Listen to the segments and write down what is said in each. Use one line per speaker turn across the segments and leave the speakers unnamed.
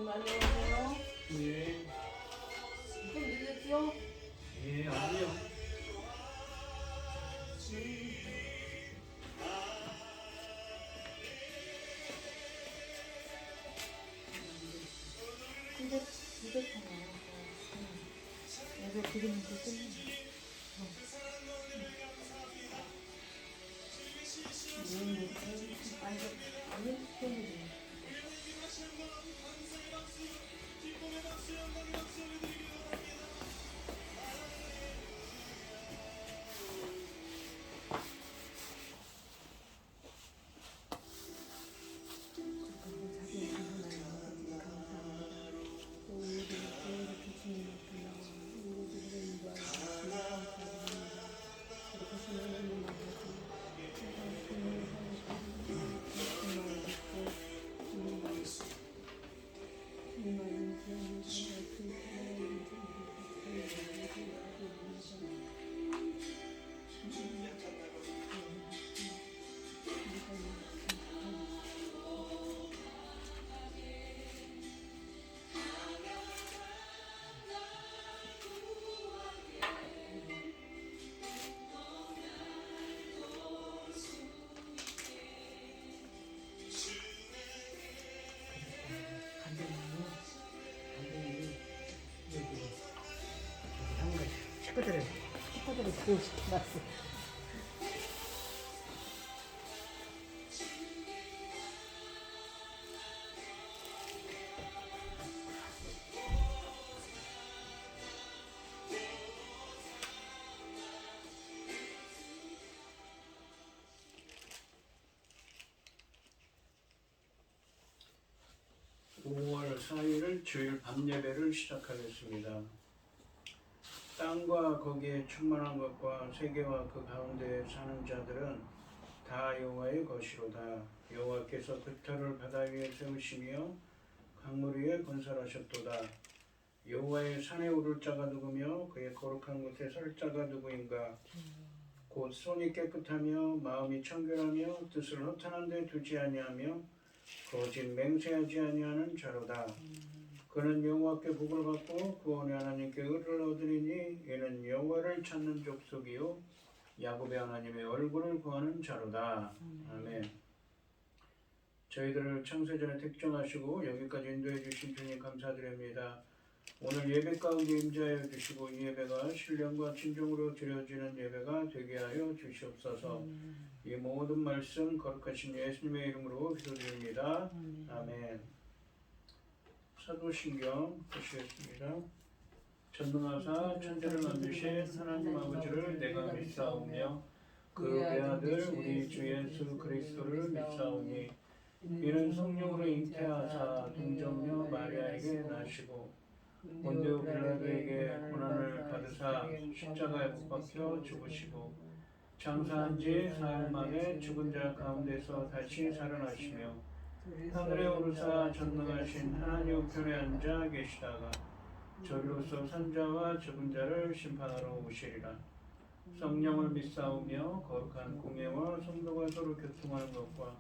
많이 오세요.
예,
좀 늦었죠?
예, 아니요.
늦었잖아요. 예배 드리면 끝나. 아니, 시켜드려요.
식구들을 구호시켜놨어.
(5월 4일) 주일 밤예배를 시작하겠습니다. 땅과 거기에 충만한 것과 세계와 그 가운데 사는 자들은 다 여호와의 것이로다. 여호와께서 그 터를 바다 위에 세우시며 강물 위에 건설하셨도다. 여호와의 산에 오를 자가 누구며 그의 거룩한 곳에 설 자가 누구인가? 곧 손이 깨끗하며 마음이 청결하며 뜻을 허탄한 데 두지 아니하며 거짓 맹세하지 아니하는 자로다. 그는 여호와께 복을 받고 구원의 하나님께 의를 얻으리니 이는 여호와를 찾는 족속이요 야곱의 하나님의 얼굴을 구하는 자로다. 아멘. 저희들을 창세전에 택정하시고 여기까지 인도해 주신 주님 감사드립니다. 오늘 예배 가운데 임재하여 주시고 이 예배가 신령과 진정으로 드려지는 예배가 되게 하여 주시옵소서. 이 모든 말씀 거룩하신 예수님의 이름으로 기도드립니다. 아멘. 사도신경 보시겠습니다. 전능하사 천지를 만드신 하나님 아버지를 내가 믿사오며 그 외아들 우리 주 예수 그리스도를 믿사오니 이는 성령으로 잉태하사 동정녀 마리아에게 나시고 본디오 빌라도에게 고난을 받으사 십자가에 못 박혀 죽으시고 장사한 지 사흘 만에 죽은 자 가운데서 다시 살아나시며 하늘에 오르사 전능하신 하나님 우편에 앉아 계시다가 저리로서 산자와 죽은 자를 심판하러 오시리라. 성령을 믿사오며 거룩한 공예와 성도가 서로 교통하는 것과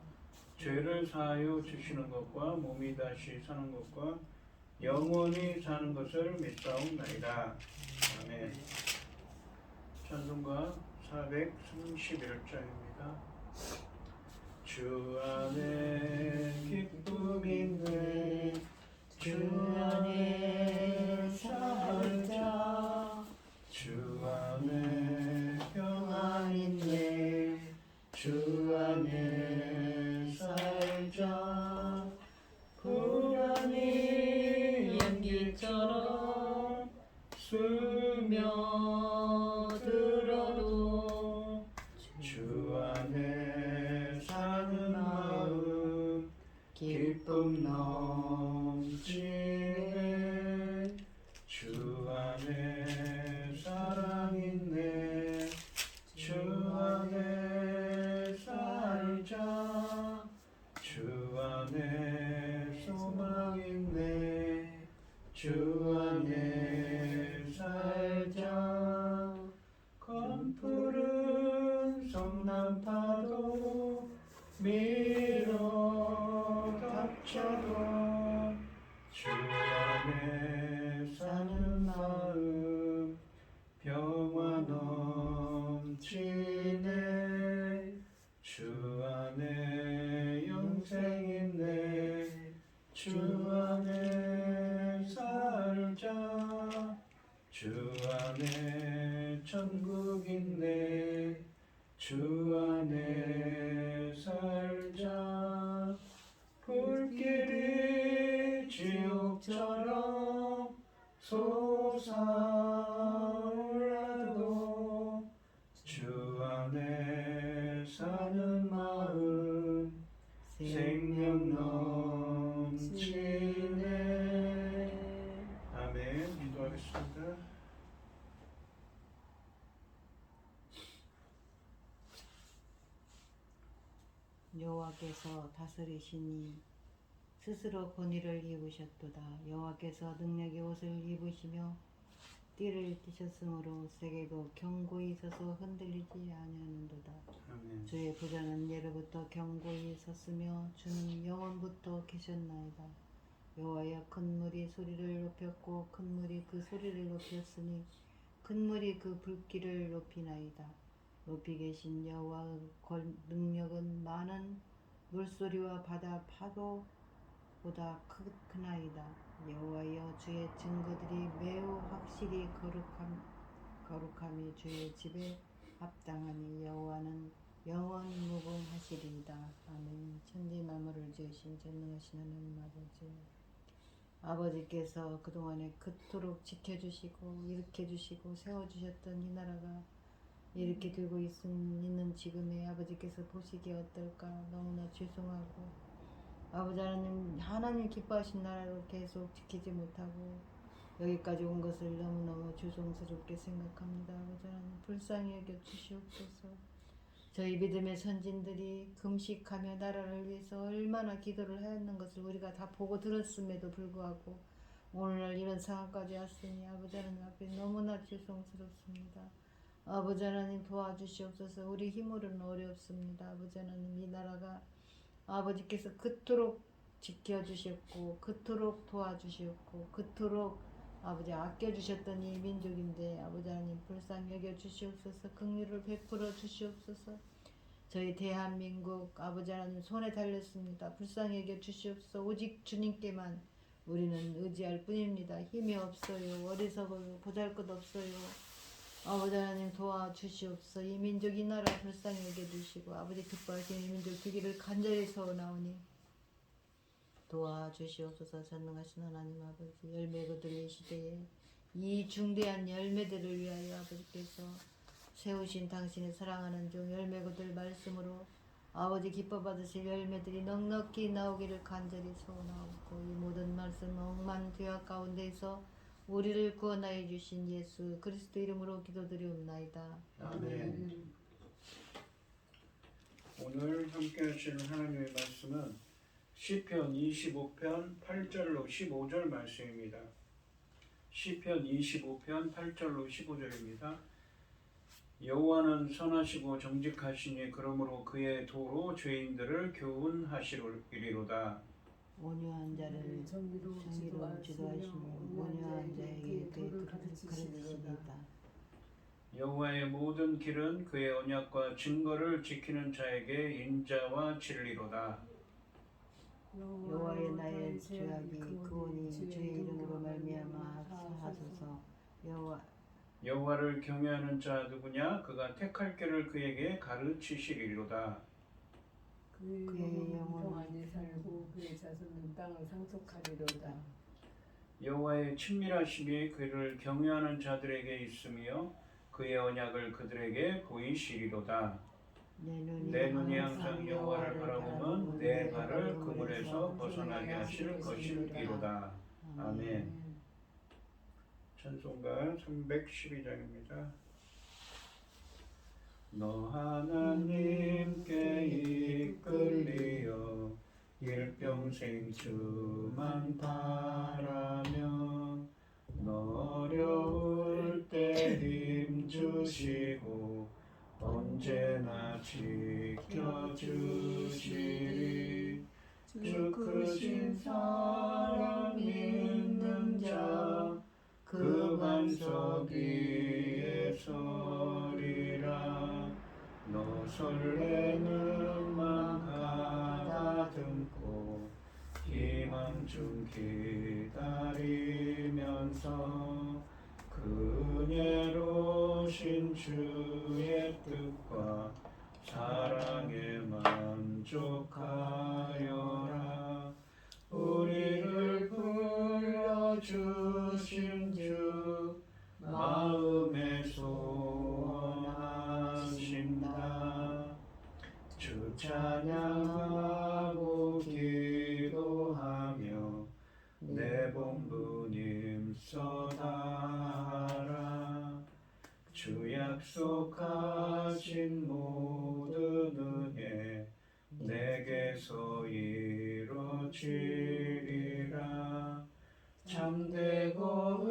죄를 사하여 주시는 것과 몸이 다시 사는 것과 영원히 사는 것을 믿사옵나이다. 아멘. 찬송가 431장입니다. 주 안에 기쁨 있네 주 안에 살자 주 안에 평안 있네 주 안에 살자 불안이 연기처럼 스며들어도 주 안에 사는 마음 기쁨 넘치네 주 안에 사랑 있네 주 안에 살자 주 안에 소망 있네 주 안에 살자 검푸른 성난파도 밀어 닥쳐도 주 안에 사는 마음 평화 넘치네. 주 안에 영생 있네. 주 안에 살자. 주 안에 천국 있네. 주 안에 살자. 불길이 지옥처럼 솟아올라도 주 안에 사는 마음 생명 넘치네. 아멘. 기도하겠습니다.
여호와께서 다스리시니 스스로 권위를 입으셨도다. 여호와께서 능력의 옷을 입으시며 띠를 띠셨으므로 세계도 견고히 서서 흔들리지 아니하는도다.
아멘.
주의 보좌는 예로부터 견고히 섰으며 주는 영원부터 계셨나이다. 여호와여, 큰 물이 소리를 높였고 큰 물이 그 소리를 높였으니 큰 물이 그 불길을 높이나이다. 높이 계신 여호와의 능력은 많은 물소리와 바다 파도보다 크나이다. 여호와여, 주의 증거들이 매우 확실히 거룩함이 주의 집에 합당하니 여호와는 영원 무궁하시리이다. 아멘. 천지 만물을 지으신 전능하신 하나님 아버지께서 그동안에 그토록 지켜주시고 일으켜주시고 세워주셨던 이 나라가 이렇게 되고 있는 지금의 아버지께서 보시기에 어떨까. 너무나 죄송하고 아버지 하나님 기뻐하신 나라를 계속 지키지 못하고 여기까지 온 것을 너무너무 죄송스럽게 생각합니다. 아버지 하나님 불쌍히 여겨 주시옵소서. 저희 믿음의 선진들이 금식하며 나라를 위해서 얼마나 기도를 하였는 것을 우리가 다 보고 들었음에도 불구하고 오늘날 이런 상황까지 왔으니 아버지 하나님 앞에 너무나 죄송스럽습니다. 아버지 하나님 도와주시옵소서. 우리 힘으로는 어렵습니다. 아버지 하나님, 이 나라가 아버지께서 그토록 지켜주셨고 그토록 도와주셨고 그토록 아버지 아껴주셨던 이 민족인데 아버지 하나님 불쌍히 여겨주시옵소서. 긍휼을 베풀어 주시옵소서. 저희 대한민국 아버지 하나님 손에 달렸습니다. 불쌍히 여겨주시옵소서. 오직 주님께만 우리는 의지할 뿐입니다. 힘이 없어요. 어리석어요. 보잘것없어요. 아버지 하나님 도와주시옵소서. 이 민족 이 나라 불쌍히 여겨주시고 아버지 기뻐하시는 이 민족 되기를 간절히 소원하오니 도와주시옵소서. 전능하신 하나님 아버지, 열매 거둘 이 시대에 이 중대한 열매들을 위하여 아버지께서 세우신 당신의 사랑하는 종 열매 거둘 말씀으로 아버지 기뻐 받으실 열매들이 넉넉히 나오기를 간절히 소원하옵고 이 모든 말씀 억만 죄악 가운데에서 우리를 구원하여 주신 예수 그리스도 이름으로 기도드리옵나이다.
아멘. 오늘 함께 하시는 하나님의 말씀은 시편 25편 8절로 15절 말씀입니다. 시편 25편 8절로 15절입니다. 여호와는 선하시고 정직하시니 그러므로 그의 도로 죄인들을 교훈하시리로다.
온유한 자를
정의로
지도하시니 온유한 자에게 그의 가르치시리다.
여호와의 모든 길은 그의 언약과 증거를 지키는 자에게 인자와 진리로다.
여호와의 나의 죄악이 그오니 주의 이름으로 말미암아 사하소서.
여호와를 경외하는 자 누구냐? 그가 택할 길을 그에게 가르치시리로다.
그의 영혼은 평안히 살고 그의 자손은 땅을 상속하리로다.
여호와의 친밀하심이 그를 경외하는 자들에게 있으며 그의 언약을 그들에게 보이시리로다. 내 눈이 항상 여호와를 바라보면 내 발을 그물에서 벗어나게 하실 것이기로다. 아멘. 찬송가 312장입니다. 너 하나님께 이끌리어 일평생 주만 바라며 너 어려울 때 힘주시고 언제나 지켜주시리. 주 크신 사랑 믿는 자 그 반석 위에 서리라. 너 설레는 맘 가다듬고 희망 중 기다리면서 그 은혜로우신 주의 뜻과 사랑에 만족하여라. 우리를 불러주신 주 마음에 소원하신다. 주 찬양하고 기도하며 내 본분임 써다하라. 주 약속하신 모든 은혜 내게서 이루어지리라. 참되고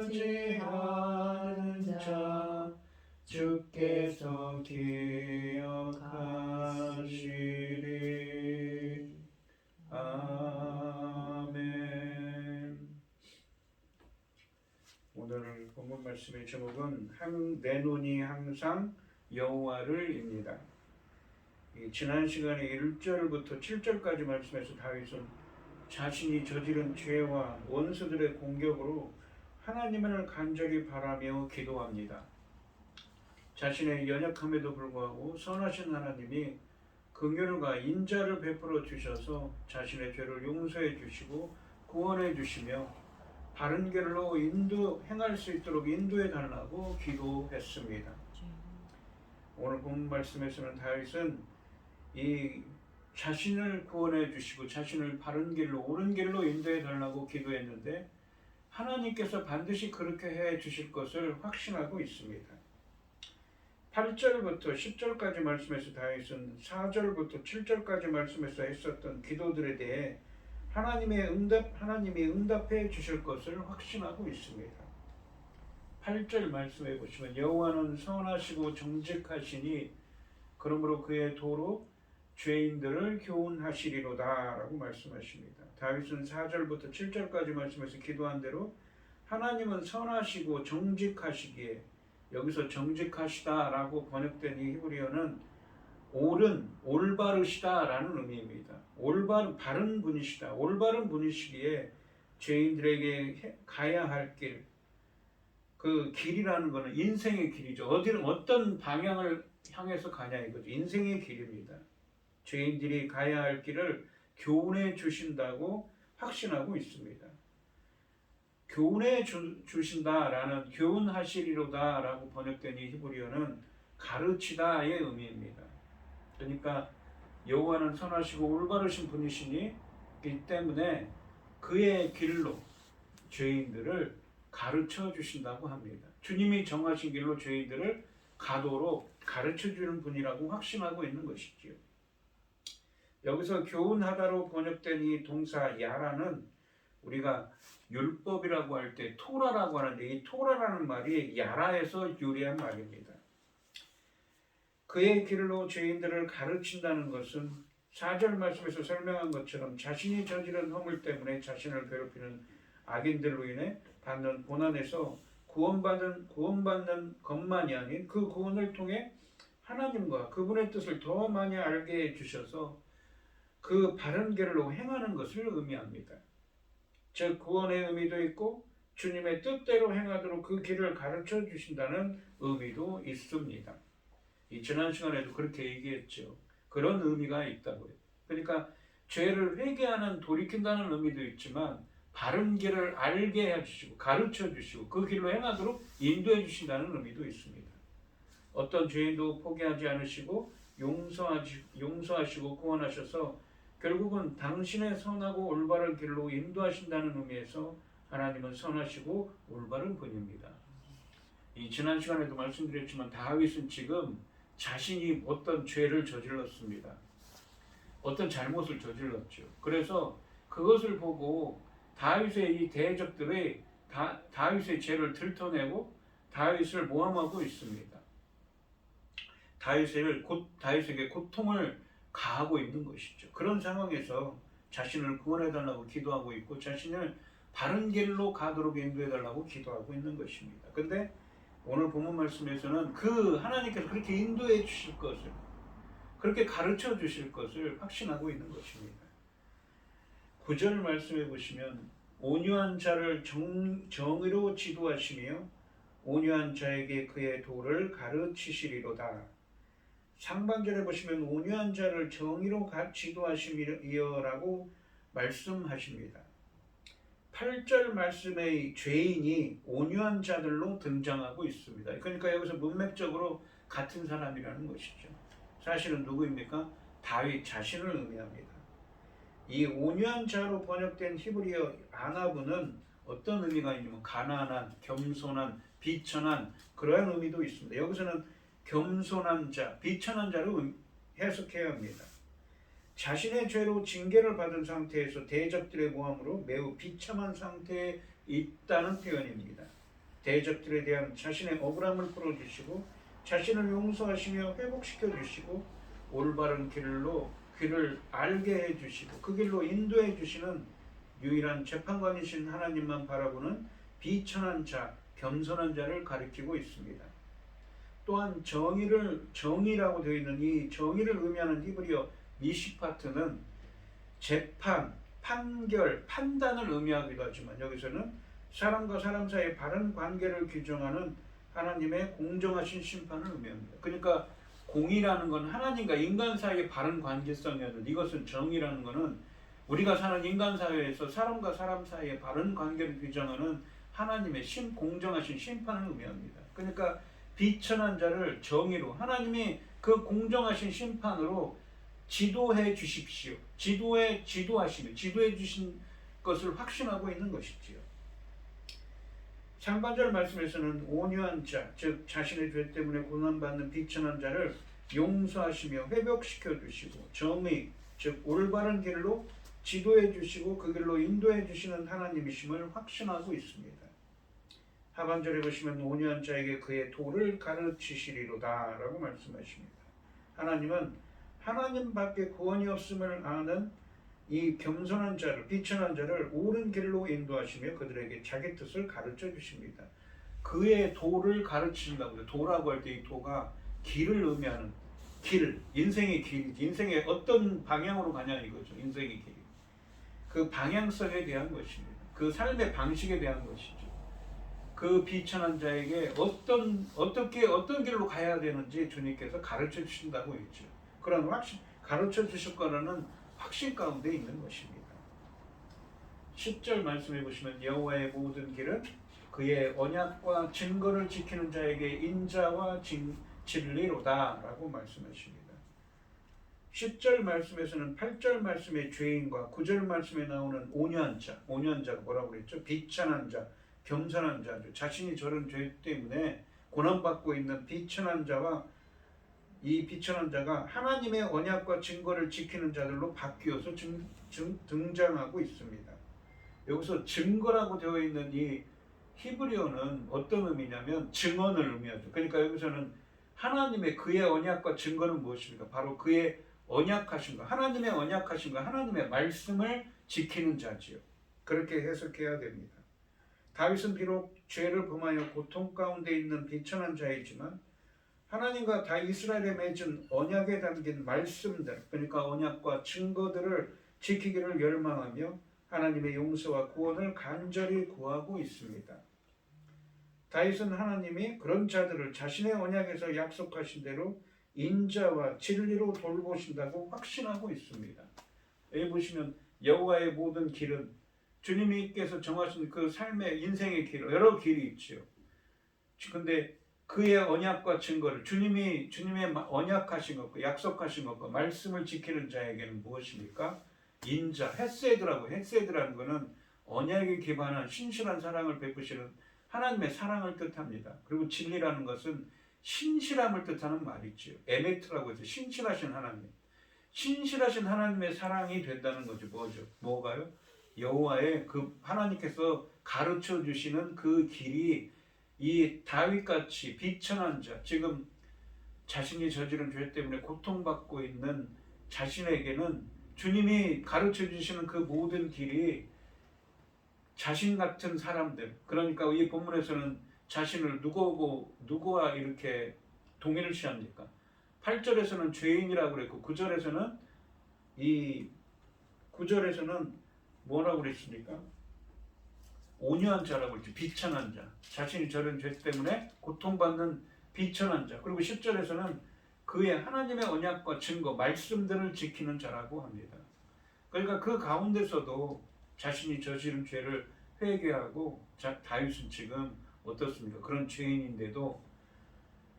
의지하는 자 주께서 기억하시리. 아멘. 오늘 본문 말씀의 제목은 내 눈이 항상 여호와를입니다. 지난 시간에 1절부터 7절까지 말씀에서 다윗은 자신이 저지른 죄와 원수들의 공격으로 하나님을 간절히 바라며 기도합니다. 자신의 연약함에도 불구하고 선하신 하나님이 긍휼과 인자를 베풀어 주셔서 자신의 죄를 용서해 주시고 구원해 주시며 바른 길로 행할 수 있도록 인도해 달라고 기도했습니다. 오늘 본 말씀에서는 다윗은 이 자신을 구원해 주시고 자신을 바른 길로 옳은 길로 인도해 달라고 기도했는데 하나님께서 반드시 그렇게 해 주실 것을 확신하고 있습니다. 8절부터 10절까지 말씀에서 다윗은 4절부터 7절까지 말씀에서 했었던 기도들에 대해 하나님이 응답해 주실 것을 확신하고 있습니다. 8절 말씀해 보시면 여호와는 선하시고 정직하시니 그러므로 그의 도로 죄인들을 교훈하시리로다 라고 말씀하십니다. 다윗은 4절부터 7절까지 말씀에서 기도한 대로 하나님은 선하시고 정직하시기에 여기서 정직하시다 라고 번역된 이 히브리어는 옳은, 올바르시다 라는 의미입니다. 바른 분이시다. 올바른 분이시기에 죄인들에게 가야 할 길, 그 길이라는 것은 인생의 길이죠. 어떤 방향을 향해서 가냐 이거죠. 인생의 길입니다. 죄인들이 가야 할 길을 교훈해 주신다고 확신하고 있습니다. 교훈해 주신다라는 교훈하시리로다라고 번역된 이 히브리어는 가르치다의 의미입니다. 그러니까 여호와는 선하시고 올바르신 분이시니 이 때문에 그의 길로 죄인들을 가르쳐 주신다고 합니다. 주님이 정하신 길로 죄인들을 가도록 가르쳐 주는 분이라고 확신하고 있는 것이지요. 여기서 교훈하다로 번역된 이 동사 야라는 우리가 율법이라고 할 때 토라라고 하는데 이 토라라는 말이 야라에서 유래한 말입니다. 그의 길로 죄인들을 가르친다는 것은 4절 말씀에서 설명한 것처럼 자신이 저지른 허물 때문에 자신을 괴롭히는 악인들로 인해 받는 고난에서 구원받는 것만이 아닌 그 구원을 통해 하나님과 그분의 뜻을 더 많이 알게 해주셔서 그 바른 길로 행하는 것을 의미합니다. 즉 구원의 의미도 있고 주님의 뜻대로 행하도록 그 길을 가르쳐 주신다는 의미도 있습니다. 이 지난 시간에도 그렇게 얘기했죠. 그런 의미가 있다고요. 그러니까 죄를 회개하는 돌이킨다는 의미도 있지만 바른 길을 알게 해주시고 가르쳐 주시고 그 길로 행하도록 인도해 주신다는 의미도 있습니다. 어떤 죄인도 포기하지 않으시고 용서하시고 구원하셔서 결국은 당신의 선하고 올바른 길로 인도하신다는 의미에서 하나님은 선하시고 올바른 분입니다. 이 지난 시간에도 말씀드렸지만 다윗은 지금 자신이 어떤 죄를 저질렀습니다. 어떤 잘못을 저질렀죠. 그래서 그것을 보고 다윗의 이 대적들이 다윗의 죄를 들춰내고 다윗을 모함하고 있습니다. 다윗에게 고통을 가하고 있는 것이죠. 그런 상황에서 자신을 구원해달라고 기도하고 있고 자신을 바른 길로 가도록 인도해달라고 기도하고 있는 것입니다. 근데 오늘 본문 말씀에서는 그 하나님께서 그렇게 인도해 주실 것을, 그렇게 가르쳐 주실 것을 확신하고 있는 것입니다. 9절 말씀해 보시면 온유한 자를 정의로 지도하시며 온유한 자에게 그의 도를 가르치시리로다. 상반절에 보시면 온유한 자를 정의로 지도하시리라고 말씀하십니다. 8절 말씀의 죄인이 온유한 자들로 등장하고 있습니다. 그러니까 여기서 문맥적으로 같은 사람이라는 것이죠. 사실은 누구입니까? 다윗 자신을 의미합니다. 이 온유한 자로 번역된 히브리어 아나브는 어떤 의미가 있냐면 가난한, 겸손한, 비천한 그러한 의미도 있습니다. 여기서는 겸손한 자, 비천한 자로 해석해야 합니다. 자신의 죄로 징계를 받은 상태에서 대적들의 모함으로 매우 비참한 상태에 있다는 표현입니다. 대적들에 대한 자신의 억울함을 풀어주시고 자신을 용서하시며 회복시켜 주시고 올바른 길을 알게 해주시고 그 길로 인도해 주시는 유일한 재판관이신 하나님만 바라보는 비천한 자, 겸손한 자를 가리키고 있습니다. 또한 정의라고 되어 있는 이 정의를 의미하는 히브리어 미시파트는 재판, 판결, 판단을 의미하기도 하지만 여기서는 사람과 사람 사이의 바른 관계를 규정하는 하나님의 공정하신 심판을 의미합니다. 그러니까 공의라는 건 하나님과 인간 사이의 바른 관계성이었는데 이것은 정의라는 것은 우리가 사는 인간 사회에서 사람과 사람 사이의 바른 관계를 규정하는 하나님의 공정하신 심판을 의미합니다. 그러니까 비천한 자를 정의로 하나님이 그 공정하신 심판으로 지도해 주십시오. 지도하시며 지도해 주신 것을 확신하고 있는 것이지요. 상반절 말씀에서는 온유한 자, 즉 자신의 죄 때문에 고난받는 비천한 자를 용서하시며 회복시켜 주시고 정의, 즉 올바른 길로 지도해 주시고 그 길로 인도해 주시는 하나님이심을 확신하고 있습니다. 하반절에 보시면 온유한 자에게 그의 도를 가르치시리로다 라고 말씀하십니다. 하나님은 하나님밖에 구원이 없음을 아는 이 겸손한 자를, 비천한 자를 옳은 길로 인도하시며 그들에게 자기 뜻을 가르쳐 주십니다. 그의 도를 가르치신다고요. 도라고 할 때 이 도가 길을 의미하는 길, 인생의 길, 인생의 어떤 방향으로 가냐 이거죠. 인생의 길. 그 방향성에 대한 것입니다. 그 삶의 방식에 대한 것이죠. 그 비천한 자에게 어떤 길로 가야 되는지 주님께서 가르쳐 주신다고 했죠. 그런 가르쳐 주실 거라는 확신 가운데 있는 것입니다. 10절 말씀해 보시면 여호와의 모든 길은 그의 언약과 증거를 지키는 자에게 인자와 진리로다 라고 말씀하십니다. 10절 말씀에서는 8절 말씀의 죄인과 9절 말씀에 나오는 온유한 자가 뭐라고 그랬죠? 비천한 자, 겸손한 자죠. 자신이 저런 죄 때문에 고난받고 있는 비천한 자와 이 비천한 자가 하나님의 언약과 증거를 지키는 자들로 바뀌어서 등장하고 있습니다. 여기서 증거라고 되어 있는 이 히브리어는 어떤 의미냐면 증언을 의미하죠. 그러니까 여기서는 하나님의 그의 언약과 증거는 무엇입니까? 바로 그의 언약하신 것, 하나님의 언약하신 것, 하나님의 말씀을 지키는 자지요. 그렇게 해석해야 됩니다. 다윗은 비록 죄를 범하여 고통 가운데 있는 비천한 자이지만 하나님과 다 이스라엘에 맺은 언약에 담긴 말씀들, 그러니까 언약과 증거들을 지키기를 열망하며 하나님의 용서와 구원을 간절히 구하고 있습니다. 다윗은 하나님이 그런 자들을 자신의 언약에서 약속하신 대로 인자와 진리로 돌보신다고 확신하고 있습니다. 여기 보시면 여호와의 모든 길은 주님께서 정하신 그 삶의 인생의 길, 여러 길이 있죠. 근데 그의 언약과 증거를 주님의 언약하신 것과 약속하신 것과 말씀을 지키는 자에게는 무엇입니까? 인자, 헤세드라는 것은 언약에 기반한 신실한 사랑을 베푸시는 하나님의 사랑을 뜻합니다. 그리고 진리라는 것은 신실함을 뜻하는 말이죠. 에메트라고 해서 신실하신 하나님. 신실하신 하나님의 사랑이 된다는 거죠. 뭐가요? 여호와의 그 하나님께서 가르쳐 주시는 그 길이 이 다윗같이 비천한 자, 지금 자신이 저지른 죄 때문에 고통받고 있는 자신에게는 주님이 가르쳐 주시는 그 모든 길이 자신 같은 사람들, 그러니까 이 본문에서는 자신을 누구와 이렇게 동일을 시합니까? 8절에서는 죄인이라고 그랬고 9절에서는 뭐라고 그랬습니까? 온유한 자라고 그랬죠. 비천한 자. 자신이 저런 죄 때문에 고통받는 비천한 자. 그리고 10절에서는 그의 하나님의 언약과 증거, 말씀들을 지키는 자라고 합니다. 그러니까 그 가운데서도 자신이 저지른 죄를 회개하고 다윗은 지금 어떻습니까? 그런 죄인인데도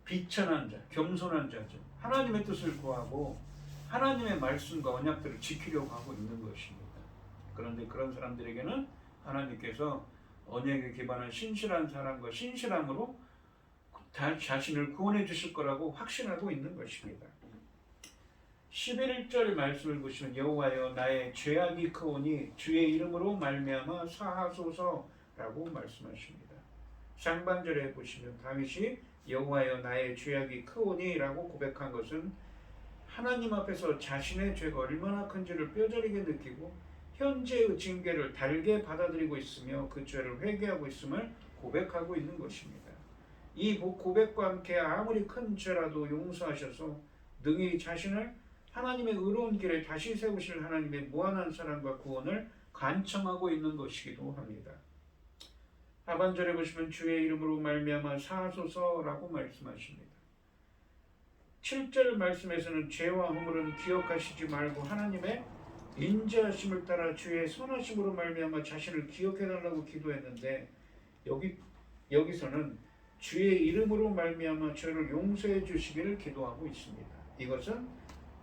비천한 자, 겸손한 자죠. 하나님의 뜻을 구하고 하나님의 말씀과 언약들을 지키려고 하고 있는 것입니다. 그런데 그런 사람들에게는 하나님께서 언약에 기반한 신실한 사람과 신실함으로 자신을 구원해 주실 거라고 확신하고 있는 것입니다. 11절 말씀을 보시면 여호와여 나의 죄악이 크오니 주의 이름으로 말미암아 사하소서라고 말씀하십니다. 상반절에 보시면 다윗이 여호와여 나의 죄악이 크오니 라고 고백한 것은 하나님 앞에서 자신의 죄가 얼마나 큰지를 뼈저리게 느끼고 현재의 징계를 달게 받아들이고 있으며 그 죄를 회개하고 있음을 고백하고 있는 것입니다. 이 고백과 함께 아무리 큰 죄라도 용서하셔서 능히 자신을 하나님의 의로운 길에 다시 세우실 하나님의 무한한 사랑과 구원을 간청하고 있는 것이기도 합니다. 하반절에 보시면 주의 이름으로 말미암아 사하소서라고 말씀하십니다. 7절 말씀에서는 죄와 허물은 기억하시지 말고 하나님의 인자하심을 따라 주의 선하심으로 말미암아 자신을 기억해달라고 기도했는데 여기서는 주의 이름으로 말미암아 저를 용서해 주시기를 기도하고 있습니다. 이것은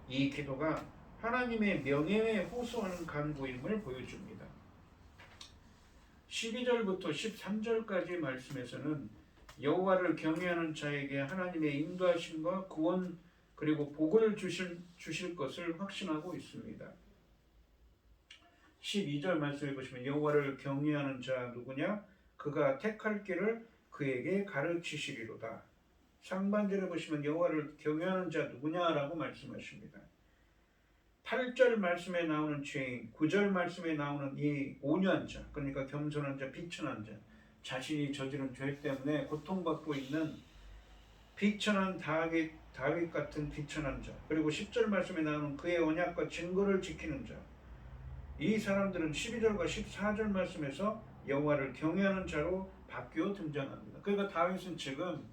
이 기도가 하나님의 명예에 호소하는 간구임을 보여줍니다. 12절부터 13절까지 말씀에서는 여호와를 경외하는 자에게 하나님의 인도하심과 구원 그리고 복을 주실 것을 확신하고 있습니다. 12절 말씀해 보시면 여호와를 경외하는 자 누구냐? 그가 택할 길을 그에게 가르치시리로다. 상반절에 보시면 여호와를 경외하는 자 누구냐라고 말씀하십니다. 8절 말씀에 나오는 죄인, 9절 말씀에 나오는 이 온유한 자, 그러니까 겸손한 자, 비천한 자, 자신이 저지른 죄 때문에 고통받고 있는 비천한 다윗 같은 비천한 자, 그리고 10절 말씀에 나오는 그의 언약과 증거를 지키는 자, 이 사람들은 12절과 14절 말씀에서 여호와를 경외하는 자로 바뀌어 등장합니다. 그러니까 다윗은 지금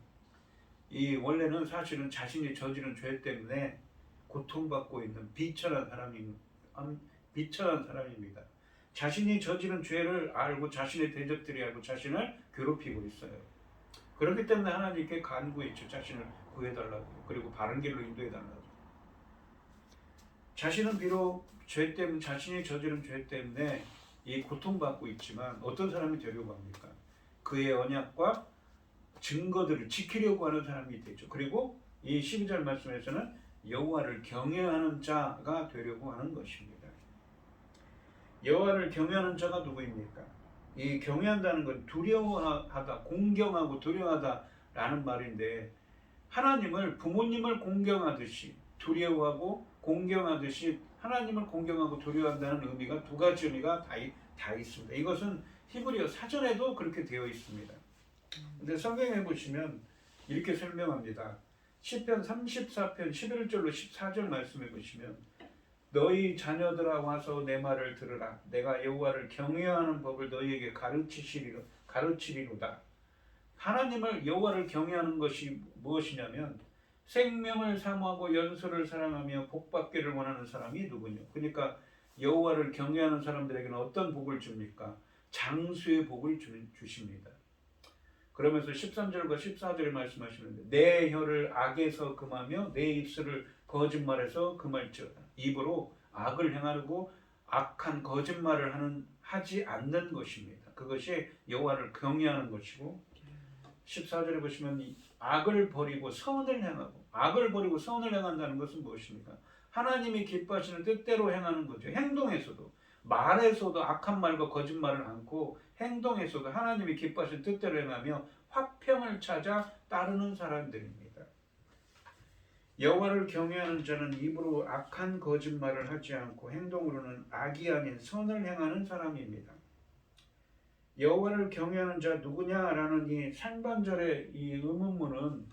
원래는 사실은 자신이 저지른 죄 때문에 고통받고 있는 비천한 사람입니다. 자신이 저지른 죄를 알고 자신의 대적들이 알고 자신을 괴롭히고 있어요. 그렇기 때문에 하나님께 간구했죠. 자신을 구해달라고, 그리고 바른 길로 인도해달라고. 자신은 비록 자신이 저지른 죄 때문에 이 고통받고 있지만 어떤 사람이 되려고 합니까? 그의 언약과 증거들을 지키려고 하는 사람이 되죠. 그리고 이 12절 말씀에서는 여호와를 경외하는 자가 되려고 하는 것입니다. 여호와를 경외하는 자가 누구입니까? 이 경외한다는 건 두려워하다, 공경하고 두려워하다라는 말인데 하나님을 부모님을 공경하듯이 두려워하고 공경하듯이 하나님을 공경하고 두려워한다는 의미가 두 가지 의미가 다 있습니다. 이것은 히브리어 사전에도 그렇게 되어 있습니다. 근데 성경에 보시면 이렇게 설명합니다. 시편 34편 11절로 14절 말씀해 보시면 너희 자녀들아 와서 내 말을 들으라. 내가 여호와를 경외하는 법을 너희에게 가르치리로다. 하나님을 여호와를 경외하는 것이 무엇이냐면 생명을 사모하고 연소를 사랑하며 복받기를 원하는 사람이 누구냐? 그러니까 여호와를 경외하는 사람들에게는 어떤 복을 줍니까? 장수의 복을 주십니다. 그러면서 13절과 14절에 말씀하시는데 내 혀를 악에서 금하며 내 입술을 거짓말에서 금할지어다. 입으로 악을 행하고 악한 거짓말을 하지 않는 것입니다. 그것이 여호와를 경외하는 것이고 14절에 보시면 악을 버리고 선을 행한다는 것은 무엇입니까? 하나님이 기뻐하시는 뜻대로 행하는 거죠. 행동에서도 말에서도 악한 말과 거짓말을 않고 행동에서도 하나님이 기뻐하시는 뜻대로 행하며 화평을 찾아 따르는 사람들입니다. 여호와를 경외하는 자는 입으로 악한 거짓말을 하지 않고 행동으로는 악이 아닌 선을 행하는 사람입니다. 여호와를 경외하는 자 누구냐라는 이 상반절의 이 의문문은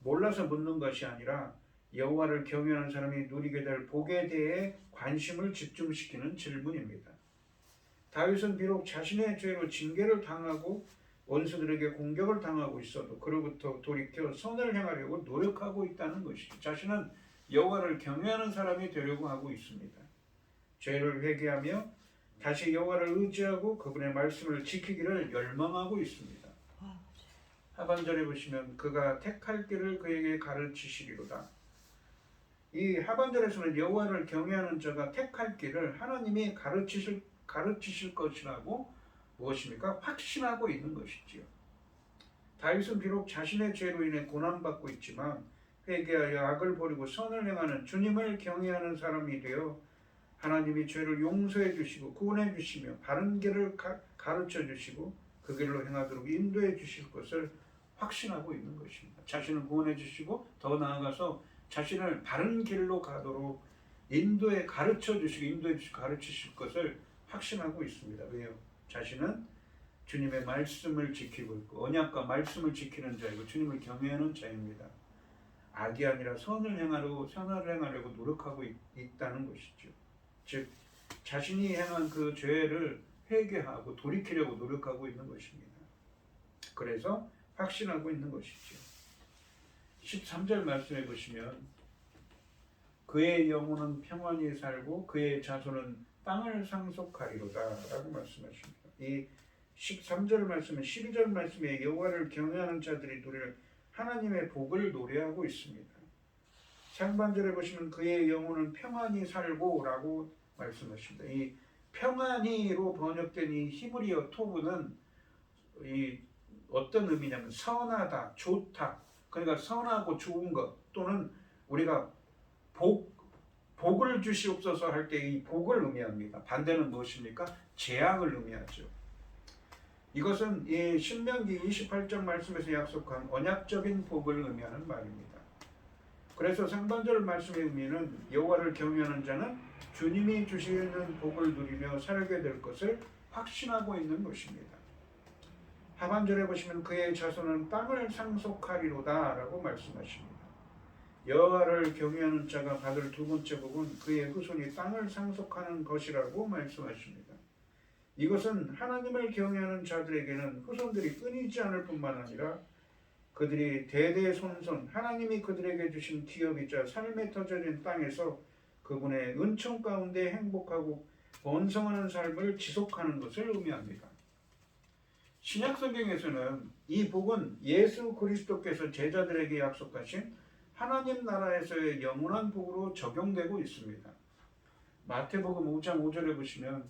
몰라서 묻는 것이 아니라 여호와를 경외하는 사람이 누리게 될 복에 대해 관심을 집중시키는 질문입니다. 다윗은 비록 자신의 죄로 징계를 당하고 원수들에게 공격을 당하고 있어도 그로부터 돌이켜 선을 행하려고 노력하고 있다는 것이죠. 자신은 여호와를 경외하는 사람이 되려고 하고 있습니다. 죄를 회개하며 다시 여호와를 의지하고 그분의 말씀을 지키기를 열망하고 있습니다. 하반절에 보시면 그가 택할 길을 그에게 가르치시리로다. 이 하반절에서는 여호와를 경외하는 자가 택할 길을 하나님이 가르치실 것이라고 무엇입니까? 확신하고 있는 것이지요. 다윗은 비록 자신의 죄로 인해 고난받고 있지만 회개하여 악을 버리고 선을 행하는 주님을 경외하는 사람이 되어 하나님이 죄를 용서해 주시고 구원해 주시며 바른 길을 가르쳐 주시고 그 길로 행하도록 인도해 주실 것을 확신하고 있는 것입니다. 자신을 구원해 주시고 더 나아가서 자신을 바른 길로 가도록 가르쳐 주시고 가르치실 것을 확신하고 있습니다. 왜요? 자신은 주님의 말씀을 지키고 있고 언약과 말씀을 지키는 자이고 주님을 경외하는 자입니다. 악이 아니라 선을 행하려고 노력하고 있다는 것이죠. 즉 자신이 행한 그 죄를 회개하고 돌이키려고 노력하고 있는 것입니다. 그래서 확신하고 있는 것이죠. 13절 말씀해 보시면 그의 영혼은 평안히 살고 그의 자손은 땅을 상속하리로다 라고 말씀하십니다. 이 13절 말씀은 12절 말씀에 여호와를 경외하는 자들이 누릴 하나님의 복을 노래하고 있습니다. 상반절에 보시면 그의 영혼은 평안히 살고 라고 말씀하십니다. 이 평안히로 번역된 이 히브리어 토브는 이 어떤 의미냐면 선하다, 좋다. 그러니까 선하고 좋은 것 또는 우리가 복을 주시옵소서 할 때 이 복을 의미합니다. 반대는 무엇입니까? 재앙을 의미하죠. 이것은 이 신명기 28장 말씀에서 약속한 언약적인 복을 의미하는 말입니다. 그래서 상반절 말씀의 의미는 여호와를 경외하는 자는 주님이 주시는 복을 누리며 살게 될 것을 확신하고 있는 것입니다. 하반절에 보시면 그의 자손은 땅을 상속하리로다 라고 말씀하십니다. 여호와를 경외하는 자가 받을 두 번째 복은 그의 후손이 땅을 상속하는 것이라고 말씀하십니다. 이것은 하나님을 경외하는 자들에게는 후손들이 끊이지 않을 뿐만 아니라 그들이 대대손손 하나님이 그들에게 주신 기업이자 삶에 터져진 땅에서 그분의 은총 가운데 행복하고 번성하는 삶을 지속하는 것을 의미합니다. 신약 성경에서는 이 복은 예수 그리스도께서 제자들에게 약속하신 하나님 나라에서의 영원한 복으로 적용되고 있습니다. 마태복음 5장 5절에 보시면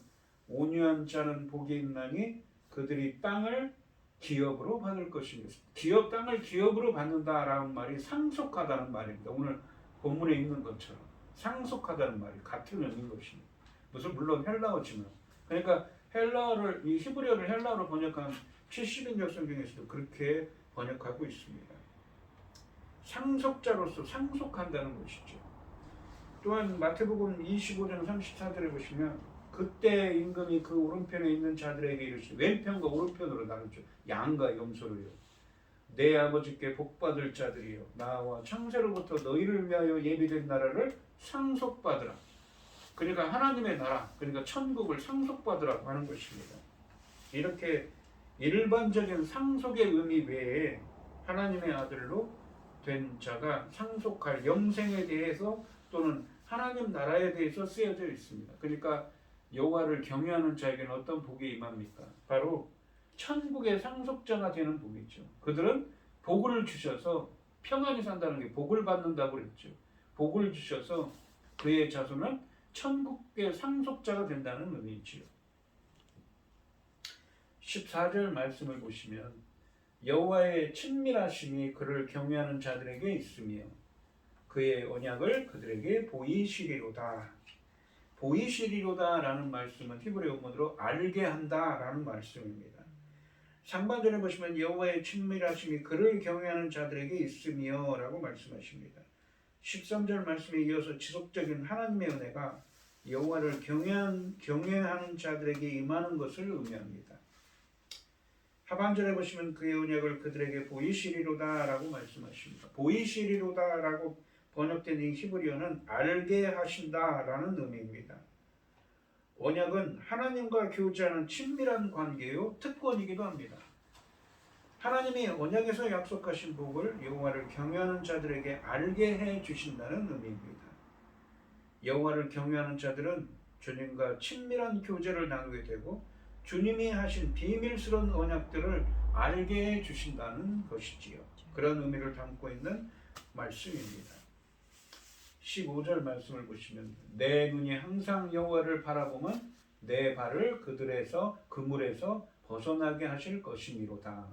온유한 자는 복이 있나니 그들이 땅을 기업으로 받을 것입니다. 땅을 기업으로 받는다라는 말이 상속하다는 말입니다. 오늘 본문에 있는 것처럼 상속하다는 말이 같은 의미인 것입니다. 물론 헬라어지만 그러니까 이 히브리어를 헬라어로 번역한 70인역 성경에서도 그렇게 번역하고 있습니다. 상속자로서 상속한다는 것이죠. 또한 마태복음 25장 34절에 보시면 그때 임금이 그 오른편에 있는 자들에게 이르시되 왼편과 오른편으로 나누죠. 양과 염소로요. 내 아버지께 복받을 자들이요 나와 창세로부터 너희를 위하여 예비된 나라를 상속받으라. 그러니까 하나님의 나라, 그러니까 천국을 상속받으라고 하는 것입니다. 이렇게 일반적인 상속의 의미 외에 하나님의 아들로 된 자가 상속할 영생에 대해서 또는 하나님 나라에 대해서 쓰여져 있습니다. 그러니까 여호와를 경외하는 자에게는 어떤 복이 임합니까? 바로 천국의 상속자가 되는 복이죠. 그들은 복을 주셔서 평안히 산다는 게 복을 받는다고 그랬죠. 복을 주셔서 그의 자손은 천국의 상속자가 된다는 의미이지요. 14절 말씀을 보시면 여호와의 친밀하심이 그를 경외하는 자들에게 있으며 그의 언약을 그들에게 보이시리로다. 보이시리로다 라는 말씀은 히브리 원문으로 알게 한다 라는 말씀입니다. 상반절에 보시면 여호와의 친밀하심이 그를 경외하는 자들에게 있으며 라고 말씀하십니다. 13절 말씀에 이어서 지속적인 하나님의 은혜가 여호와를 경외하는 자들에게 임하는 것을 의미합니다. 하반절에 보시면 그의 언약을 그들에게 보이시리로다 라고 말씀하십니다. 보이시리로다 라고 번역된 이 히브리어는 알게 하신다 라는 의미입니다. 언약은 하나님과 교제하는 친밀한 관계요 특권이기도 합니다. 하나님이 언약에서 약속하신 복을 여호와를 경외하는 자들에게 알게 해 주신다는 의미입니다. 여호와를 경외하는 자들은 주님과 친밀한 교제를 나누게 되고 주님이 하신 비밀스러운 언약들을 알게 해 주신다는 것이지요. 그런 의미를 담고 있는 말씀입니다. 15절 말씀을 보시면 내 눈이 항상 여호와를 바라보면 내 발을 그물에서 벗어나게 하실 것이미로다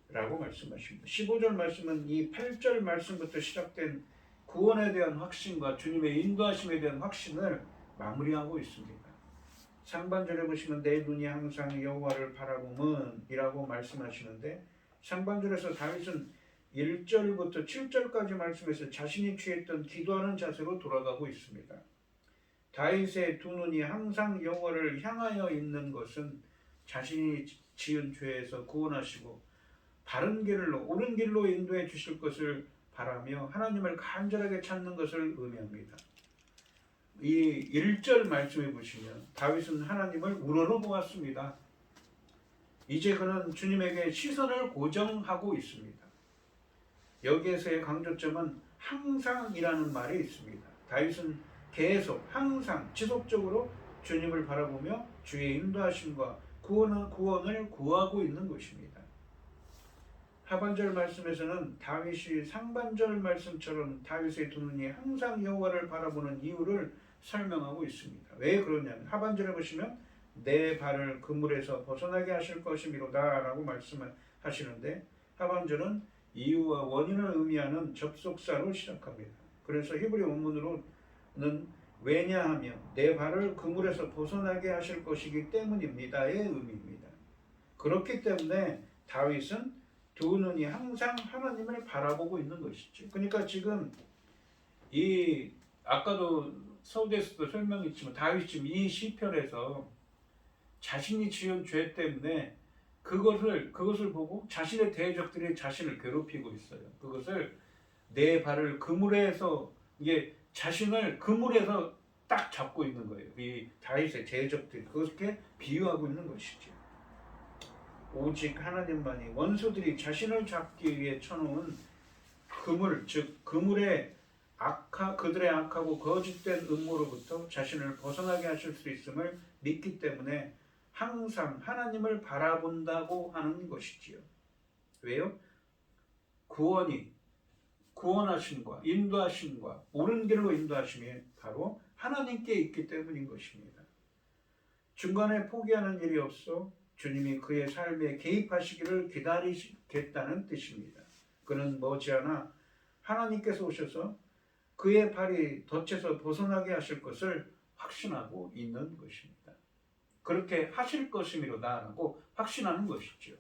라고 말씀하십니다. 15절 말씀은 이 8절 말씀부터 시작된 구원에 대한 확신과 주님의 인도하심에 대한 확신을 마무리하고 있습니다. 상반절에 보시면 내 눈이 항상 여호와를 바라보면 이라고 말씀하시는데 상반절에서 다윗은 1절부터 7절까지 말씀에서 자신이 취했던 기도하는 자세로 돌아가고 있습니다. 다윗의 두 눈이 항상 여호와를 향하여 있는 것은 자신이 지은 죄에서 구원하시고 바른 길로 옳은 길로 인도해 주실 것을 바라며 하나님을 간절하게 찾는 것을 의미합니다. 이 1절 말씀에 보시면 다윗은 하나님을 우러러보았습니다. 이제 그는 주님에게 시선을 고정하고 있습니다. 여기에서의 강조점은 항상이라는 말이 있습니다. 다윗은 계속 항상 지속적으로 주님을 바라보며 주의 인도하심과 구원을 구하고 있는 것입니다. 하반절 말씀에서는 다윗이 상반절 말씀처럼 다윗의 두 눈이 항상 여호와를 바라보는 이유를 설명하고 있습니다. 왜 그러냐면 하반절에 보시면 내 발을 그물에서 벗어나게 하실 것이미로다 라고 말씀하시는데 하반절은 이유와 원인을 의미하는 접속사로 시작합니다. 그래서 히브리 원문으로는 왜냐하며 내 발을 그물에서 벗어나게 하실 것이기 때문입니다의 의미입니다. 그렇기 때문에 다윗은 두 눈이 항상 하나님을 바라보고 있는 것이죠. 그러니까 지금 이 아까도 서두에서도 설명했지만 다윗이 지금 이 시편에서 자신이 지은 죄 때문에 그것을 보고 자신의 대적들이 자신을 괴롭히고 있어요. 그것을 내 발을 그물에서 이게 자신을 그물에서 딱 잡고 있는 거예요. 이 다윗의 대적들이 그렇게 비유하고 있는 것이죠. 오직 하나님만이 원수들이 자신을 잡기 위해 쳐놓은 그물, 즉 그물의 그들의 악하고 거짓된 음모로부터 자신을 벗어나게 하실 수 있음을 믿기 때문에 항상 하나님을 바라본다고 하는 것이지요. 왜요? 구원하심과 인도하심과 옳은 길로 인도하심이 바로 하나님께 있기 때문인 것입니다. 중간에 포기하는 일이 없어 주님이 그의 삶에 개입하시기를 기다리겠다는 뜻입니다. 그는 머지않아 하나님께서 오셔서 그의 발이 덫에서 벗어나게 하실 것을 확신하고 있는 것입니다. 그렇게 하실 것이미로다라고 확신하는 것이죠.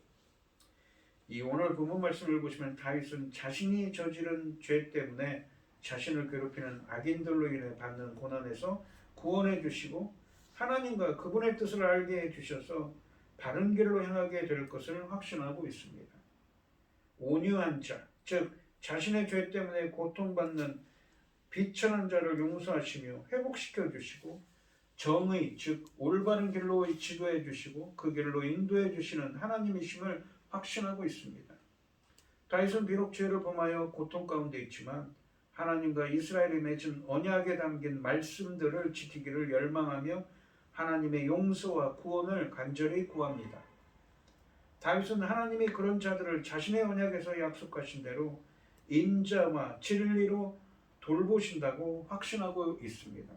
이 오늘 본문 말씀을 보시면 다윗은 자신이 저지른 죄 때문에 자신을 괴롭히는 악인들로 인해 받는 고난에서 구원해 주시고 하나님과 그분의 뜻을 알게 해 주셔서 바른 길로 향하게 될 것을 확신하고 있습니다. 온유한 자, 즉 자신의 죄 때문에 고통받는 비천한 자를 용서하시며 회복시켜 주시고 정의, 즉 올바른 길로 지도해 주시고 그 길로 인도해 주시는 하나님이심을 확신하고 있습니다. 다윗은 비록 죄를 범하여 고통 가운데 있지만 하나님과 이스라엘이 맺은 언약에 담긴 말씀들을 지키기를 열망하며 하나님의 용서와 구원을 간절히 구합니다. 다윗은 하나님이 그런 자들을 자신의 언약에서 약속하신 대로 인자와 진리로 돌보신다고 확신하고 있습니다.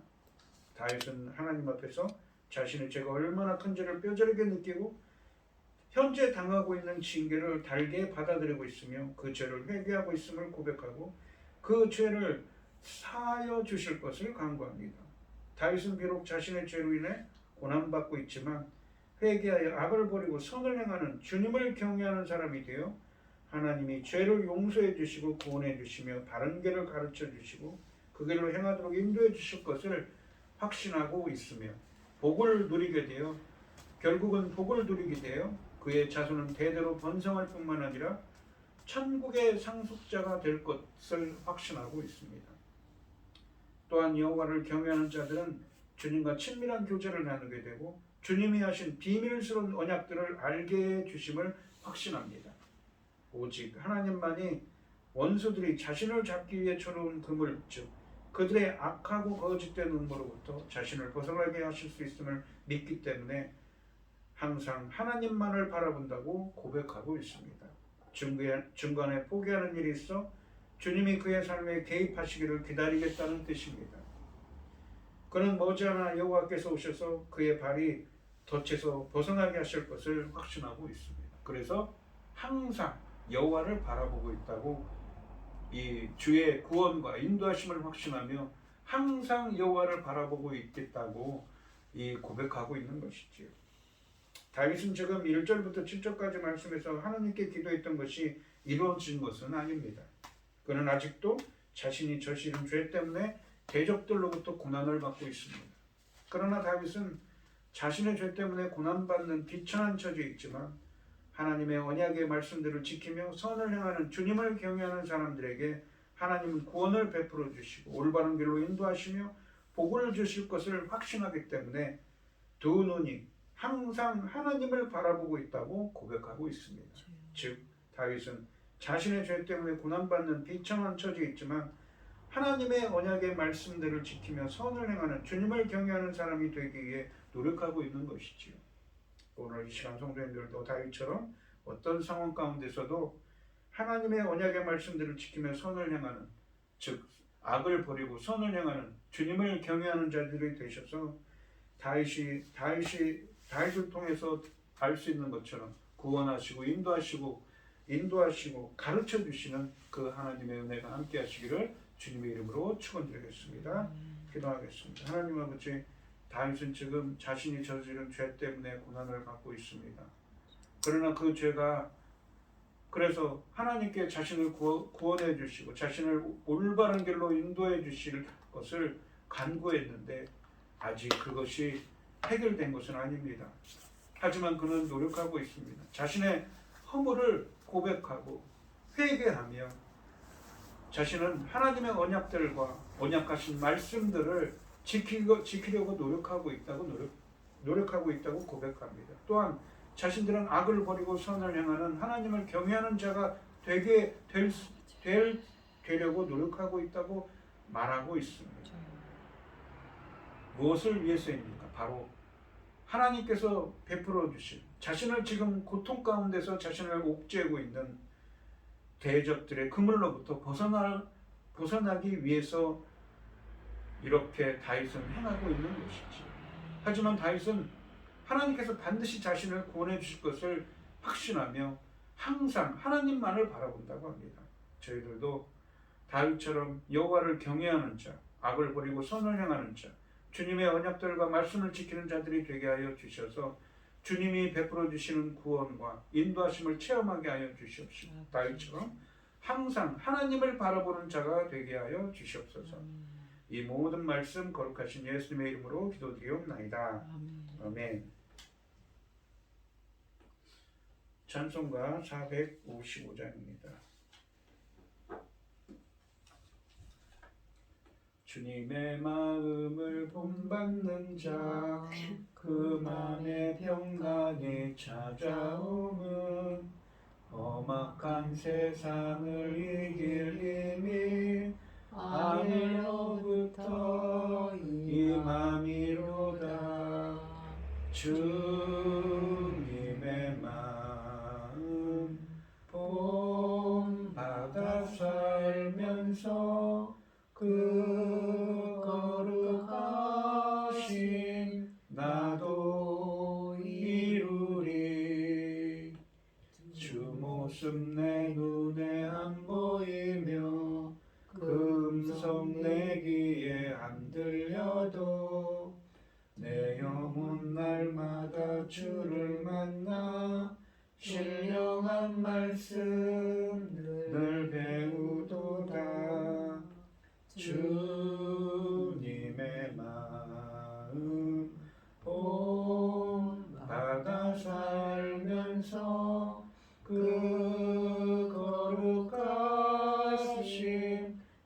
다윗은 하나님 앞에서 자신의 죄가 얼마나 큰지를 뼈저리게 느끼고 현재 당하고 있는 징계를 달게 받아들이고 있으며 그 죄를 회개하고 있음을 고백하고 그 죄를 사하여 주실 것을 간구합니다. 다윗은 비록 자신의 죄로 인해 고난받고 있지만 회개하여 악을 버리고 선을 행하는 주님을 경외하는 사람이 되어 하나님이 죄를 용서해 주시고 구원해 주시며 바른 길을 가르쳐 주시고 그 길로 행하도록 인도해 주실 것을 확신하고 있으며 복을 누리게 되어 결국은 복을 누리게 되어 그의 자손은 대대로 번성할 뿐만 아니라 천국의 상속자가 될 것을 확신하고 있습니다. 또한 여호와를 경외하는 자들은 주님과 친밀한 교제를 나누게 되고 주님이 하신 비밀스러운 언약들을 알게 해 주심을 확신합니다. 오직 하나님만이 원수들이 자신을 잡기 위해 쳐놓은 그물, 즉 그들의 악하고 거짓된 음모로부터 자신을 벗어나게 하실 수 있음을 믿기 때문에 항상 하나님만을 바라본다고 고백하고 있습니다. 중간에 포기하는 일이 있어 주님이 그의 삶에 개입하시기를 기다리겠다는 뜻입니다. 그는 머지않아 여호와께서 오셔서 그의 발이 덫에서 벗어나게 하실 것을 확신하고 있습니다. 그래서 항상 여호와를 바라보고 있다고 이 주의 구원과 인도하심을 확신하며 항상 여호와를 바라보고 있겠다고 이 고백하고 있는 것이지요. 다윗은 지금 1절부터 7절까지 말씀에서 하나님께 기도했던 것이 이루어진 것은 아닙니다. 그는 아직도 자신이 저지른 죄 때문에 대적들로부터 고난을 받고 있습니다. 그러나 다윗은 자신의 죄 때문에 고난받는 비천한 처지에 있지만 하나님의 언약의 말씀들을 지키며 선을 행하는 주님을 경외하는 사람들에게 하나님은 구원을 베풀어 주시고 올바른 길로 인도하시며 복을 주실 것을 확신하기 때문에 두 눈이 항상 하나님을 바라보고 있다고 고백하고 있습니다. 즉 다윗은 자신의 죄 때문에 고난받는 비천한 처지에 있지만 하나님의 언약의 말씀들을 지키며 선을 행하는 주님을 경외하는 사람이 되기 위해 노력하고 있는 것이지요. 오늘 이 시간 성도님들도 다윗처럼 어떤 상황 가운데서도 하나님의 언약의 말씀들을 지키며 선을 행하는, 즉 악을 버리고 선을 행하는 주님을 경외하는 자들이 되셔서 다윗을 통해서 알 수 있는 것처럼 구원하시고 인도하시고 가르쳐 주시는 그 하나님의 은혜가 함께 하시기를 주님의 이름으로 축원드리겠습니다. 기도하겠습니다. 하나님 아버지, 다윗은 지금 자신이 저지른 죄 때문에 고난을 받고 있습니다. 그러나 그 죄가 그래서 하나님께 자신을 구원해 주시고 자신을 올바른 길로 인도해 주실 것을 간구했는데 아직 그것이 해결된 것은 아닙니다. 하지만 그는 노력하고 있습니다. 자신의 허물을 고백하고 회개하며 자신은 하나님의 언약들과 언약하신 말씀들을 지키려고 노력하고 있다고 고백합니다. 또한 자신들은 악을 버리고 선을 행하는 하나님을 경외하는 자가 되려고 노력하고 있다고 말하고 있습니다. 무엇을 위해서입니까? 바로 하나님께서 베풀어 주신 자신을 지금 고통 가운데서 자신을 옥죄고 있는 대적들의 그물로부터 벗어나기 위해서 이렇게 다윗은 행하고 있는 것이지. 하지만 다윗은 하나님께서 반드시 자신을 구원해 주실 것을 확신하며 항상 하나님만을 바라본다고 합니다. 저희들도 다윗처럼 여호와를 경외하는 자, 악을 버리고 선을 행하는 자, 주님의 언약들과 말씀을 지키는 자들이 되게 하여 주셔서 주님이 베풀어 주시는 구원과 인도하심을 체험하게 하여 주시옵시고 다윗처럼 항상 하나님을 바라보는 자가 되게 하여 주시옵소서. 이 모든 말씀 거룩하신 예수님의 이름으로 기도드리옵나이다. 아멘. 찬송가 455장입니다. 주님의 마음을 본받는 자, 그만의 평강이 찾아오면 험악한 세상을 이길 힘이 하늘로부터 임함이로다. 주님의 마음 본받아 살면서 그 거룩하신 나도 이루리. 주 모습 내 눈에 안 보이며 그 음성 내 귀에 안 들려도 내 영혼 날마다 주를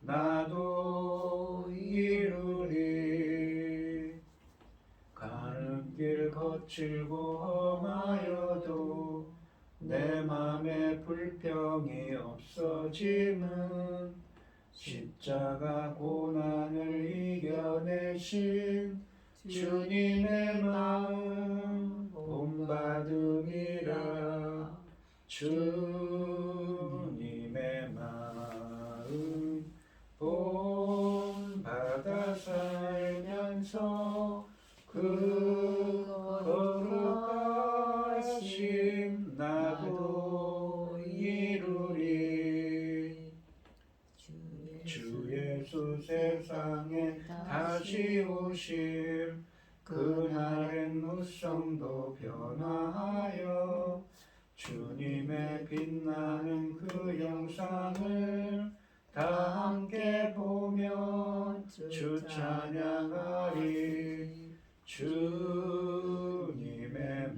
나도 이루리. 가는 길 거칠고 험하여도 내 맘에 불평이 없어짐은 십자가 고난을 이겨내신 주님의 마음 본받음이라. 주님의 마음 본받아 살면서 그 거룩하심 나도 이루리. 주 예수 세상에 다시 오실 그날엔 무성도 변화하여 주님의 빛나는 그 영상을 다 함께 보며 주 찬양하리. 주님의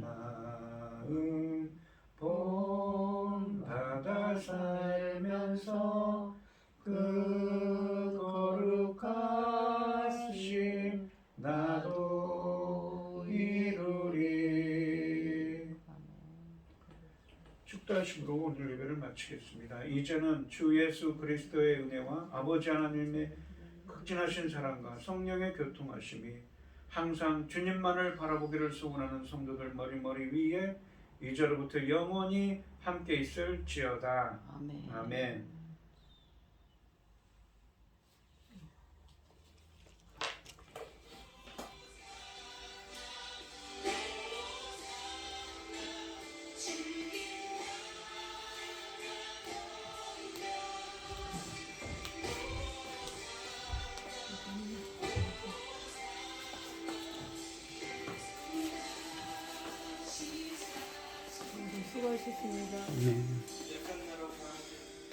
마음 본받아 살면서 그 거룩하심 나도 이루리. 축도하심으로 오늘 예배를 마치겠습니다. 이제는 주 예수 그리스도의 은혜와 아버지 하나님의 극진하신 사랑과 성령의 교통하심이 항상 주님만을 바라보기를 소원하는 성도들 머리머리 위에 이제로부터 영원히 함께 있을지어다.
아멘.
아멘.
수고하셨습니다.
네.